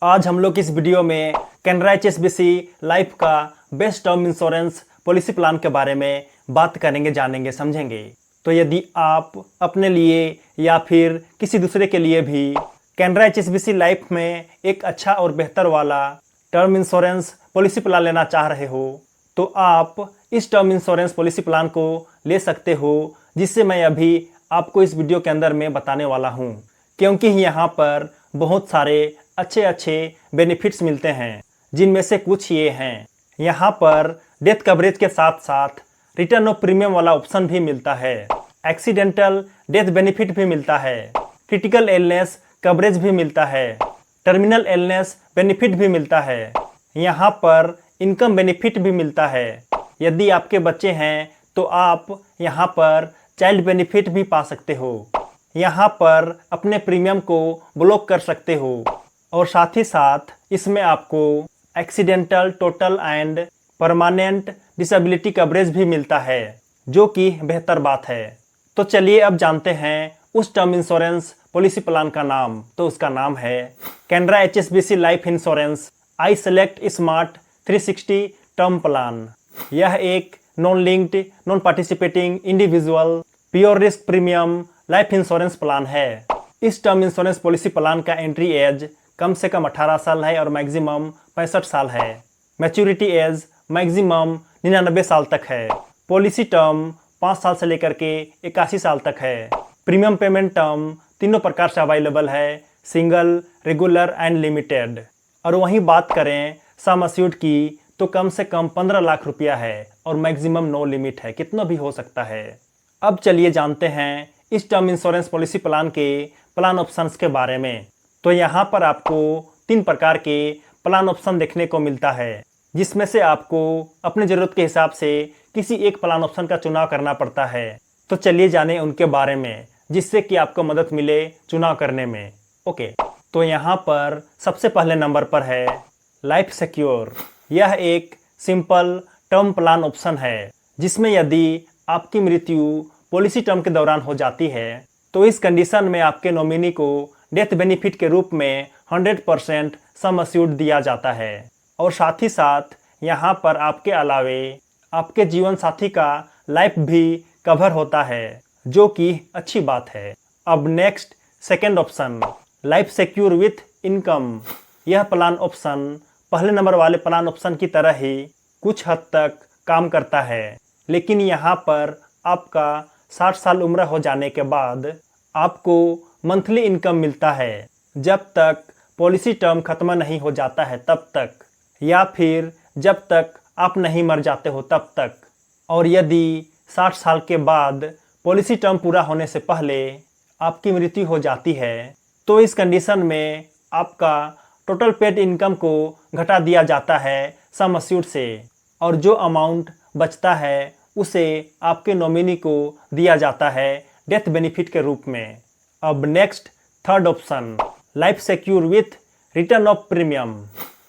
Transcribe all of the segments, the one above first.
आज हम लोग इस वीडियो में कैनरा HSBC लाइफ का best term insurance policy plan के बारे में बात करेंगे, जानेंगे, समझेंगे। तो यदि आप अपने लिए या फिर किसी दूसरे के लिए भी कैनरा HSBC लाइफ में एक अच्छा और बेहतर वाला टर्म इंश्योरेंस पॉलिसी प्लान लेना चाह रहे हो तो आप इस टर्म इंश्योरेंस पॉलिसी प्लान को ले सकते हो, जिससे मैं अभी आपको इस वीडियो के अंदर में बताने वाला हूँ। क्योंकि यहाँ पर बहुत सारे अच्छे बेनिफिट्स मिलते हैं, जिनमें से कुछ ये हैं। यहाँ पर डेथ कवरेज के साथ साथ रिटर्न ऑफ प्रीमियम वाला ऑप्शन भी मिलता है, एक्सीडेंटल डेथ बेनिफिट भी मिलता है, क्रिटिकल इलनेस कवरेज भी मिलता है, टर्मिनल इलनेस बेनिफिट भी मिलता है। यहाँ पर इनकम बेनिफिट भी मिलता है। यदि आपके बच्चे हैं तो आप यहाँ पर चाइल्ड बेनिफिट भी पा सकते हो। यहाँ पर अपने प्रीमियम को ब्लॉक कर सकते हो और साथ ही साथ इसमें आपको accidental, total and permanent disability coverage भी मिलता है, जो कि बेहतर बात है। तो चलिए अब जानते हैं उस टर्म इंश्योरेंस पॉलिसी प्लान का नाम। तो उसका नाम है Canara HSBC life insurance I select smart 360 term plan. यह एक non linked, non participating, individual, pure risk premium life insurance plan है। इस टर्म इंश्योरेंस पॉलिसी प्लान का एंट्री एज कम से कम 18 साल है और मैक्सिमम 65 साल है। मैच्योरिटी एज मैक्सिमम 99 साल तक है। पॉलिसी टर्म 5 साल से लेकर के 81 साल तक है। प्रीमियम पेमेंट टर्म तीनों प्रकार से अवेलेबल है, सिंगल, रेगुलर एंड लिमिटेड। और वहीं बात करें सम अस्यूर्ड की तो कम से कम 15 लाख रुपया है और मैक्सिमम नो लिमिट है, कितना भी हो सकता है। अब चलिए जानते हैं इस टर्म इंश्योरेंस पॉलिसी प्लान के प्लान ऑप्शंस के बारे में। तो यहाँ पर आपको 3 प्रकार के प्लान ऑप्शन देखने को मिलता है, जिसमें से आपको अपने ज़रूरत के हिसाब से किसी एक प्लान ऑप्शन का चुनाव करना पड़ता है। तो चलिए जाने उनके बारे में, जिससे कि आपको मदद मिले चुनाव करने में। ओके, तो यहाँ पर सबसे पहले नंबर पर है लाइफ सिक्योर। यह एक सिंपल टर्म प्लान ऑप्शन है, जिसमें यदि आपकी मृत्यु पॉलिसी टर्म के दौरान हो जाती है तो इस कंडीशन में आपके नॉमिनी को डेथ बेनिफिट के रूप में 100% सम अस्यूर्ड दिया जाता है। और साथ ही साथ यहाँ पर आपके अलावे आपके जीवन साथी का लाइफ भी कवर होता है, जो कि अच्छी बात है। अब next second option life secure with income. यह प्लान ऑप्शन पहले नंबर वाले प्लान ऑप्शन की तरह ही कुछ हद तक काम करता है, लेकिन यहाँ पर आपका 60 साल उम्र हो जाने के बाद आपको मंथली इनकम मिलता है, जब तक पॉलिसी टर्म खत्म नहीं हो जाता है तब तक, या फिर जब तक आप नहीं मर जाते हो तब तक। और यदि 60 साल के बाद पॉलिसी टर्म पूरा होने से पहले आपकी मृत्यु हो जाती है तो इस कंडीशन में आपका टोटल पेड इनकम को घटा दिया जाता है सम अस्यूर्ड से, और जो अमाउंट बचता है उसे आपके नॉमिनी को दिया जाता है डेथ बेनिफिट के रूप में। अब next third option life secure with return of premium.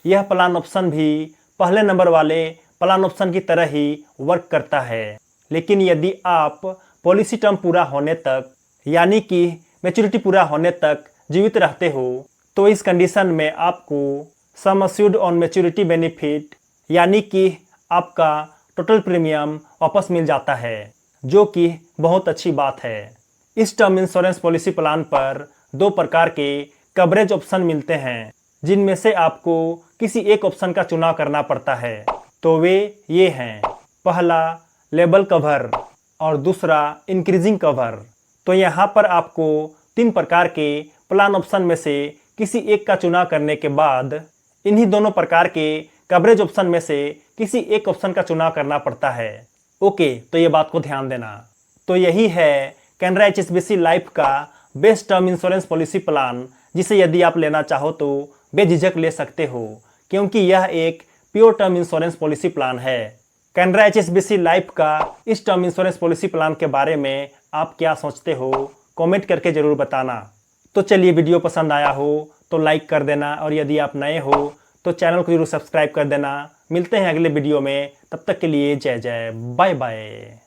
यह प्लान ऑप्शन भी पहले नंबर वाले प्लान ऑप्शन की तरह ही वर्क करता है, लेकिन यदि आप पॉलिसी टर्म पूरा होने तक, यानी कि मैच्योरिटी पूरा होने तक जीवित रहते हो तो इस कंडीशन में आपको सम अस्यूर्ड ऑन मैच्योरिटी बेनिफिट, यानी कि आपका टोटल प्रीमियम वापस मिल जाता है, जो कि बहुत अच्छी बात है। इस टर्म इंश्योरेंस पॉलिसी प्लान पर 2 प्रकार के कवरेज ऑप्शन मिलते हैं, जिनमें से आपको किसी एक ऑप्शन का चुनाव करना पड़ता है। तो वे ये हैं, पहला लेबल कवर और दूसरा इंक्रीजिंग कवर। तो यहाँ पर आपको 3 प्रकार के प्लान ऑप्शन में से किसी एक का चुनाव करने के बाद इन्हीं दोनों प्रकार के कवरेज ऑप्शन में से किसी एक ऑप्शन का चुनाव करना पड़ता है। ओके, तो ये बात को ध्यान देना। तो यही है कैनरा HSBC लाइफ का best term insurance policy plan, जिसे यदि आप लेना चाहो तो बेझिझक ले सकते हो, क्योंकि यह एक pure term insurance policy plan है। कैनरा HSBC लाइफ का इस टर्म इंश्योरेंस पॉलिसी प्लान के बारे में आप क्या सोचते हो, कमेंट करके ज़रूर बताना। तो चलिए, वीडियो पसंद आया हो तो लाइक कर देना, और यदि आप नए हो तो चैनल को जरूर सब्सक्राइब कर देना। मिलते हैं अगले वीडियो में, तब तक के लिए जय जय, बाय बाय।